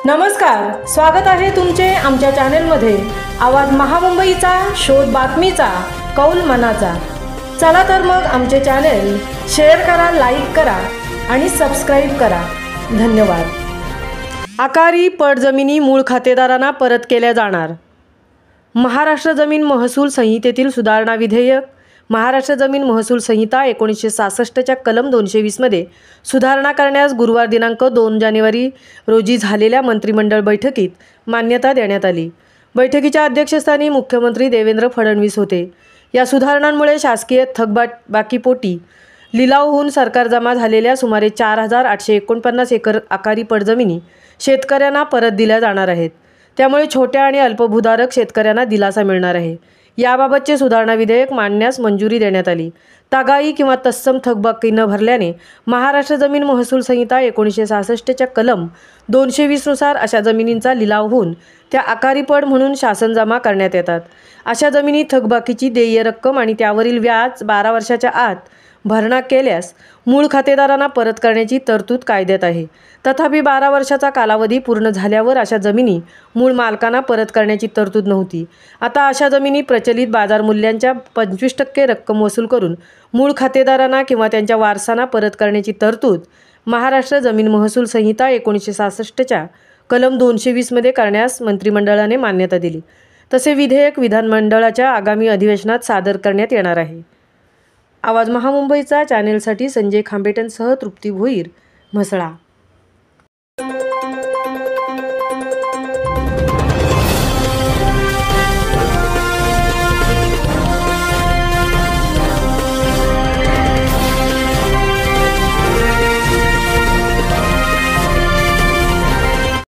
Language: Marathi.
नमस्कार, स्वागत आहे तुमचे आमच्या चॅनेलमध्ये। आवाज महामुंबईचा, शोध बातमीचा, कौल मनाचा। चला तर मग आमचे चॅनेल शेअर करा, लाईक करा आणि सबस्क्राइब करा। धन्यवाद। आकारी पड जमिनी मूळ खातेदारांना परत केल्या जाणार। महाराष्ट्र जमीन महसूल संहितेतील सुधारणा विधेयक महाराष्ट्र जमीन महसूल संहिता 1966च्या कलम 220 मध्ये सुधारणा करण्यास गुरुवार दिनांक 2 जानेवारी रोजी झालेल्या मंत्रिमंडळ बैठकीत मान्यता देण्यात आली। बैठकीच्या अध्यक्षस्थानी मुख्यमंत्री देवेंद्र फडणवीस होते। या सुधारणांमुळे शासकीय थकबाकीपोटी लिलाव होऊन सरकार जमा झालेल्या सुमारे 4849 एकर आकारी पडजमिनी शेतकऱ्यांना परत दिल्या जाणार आहेत। त्यामुळे छोट्या आणि अल्पभूधारक शेतकऱ्यांना दिलासा मिळणार आहे। याबाबतचे सुधारणा विधेयक मांडण्यास मंजुरी देण्यात आली। तागाई किंवा तत्सम थकबाकी न भरल्याने महाराष्ट्र जमीन महसूल संहिता 1966च्या कलम 220 नुसार अशा जमिनींचा लिलाव होऊन त्या आकारी पड म्हणून शासन जमा करण्यात येतात। अशा जमिनी थकबाकीची देय रक्कम आणि त्यावरील व्याज 12 वर्षाच्या आत भरणा केल्यास मूळ खातेदारांना परत करण्याची तरतूद कायद्यात आहे। तथापि 12 वर्षाचा कालावधी पूर्ण झाल्यावर अशा जमिनी मूळ मालकांना परत करण्याची तरतूद नव्हती। आता अशा जमिनी प्रचलित बाजार मूल्याच्या 25% रक्कम वसूल करून मूळ खातेदारांना किंवा त्यांच्या वारसांना परत करण्याची तरतूद महाराष्ट्र जमीन महसूल संहिता 1966च्या कलम 220 मध्ये करण्यास मंत्रिमंडळाने मान्यता दिली। तसे विधेयक विधानमंडळाच्या आगामी अधिवेशनात सादर करण्यात येणार आहे। आवाज महामुंबईचा चॅनेलसाठी संजय खांबेटनसह तृप्ती भोईर, म्हसळा।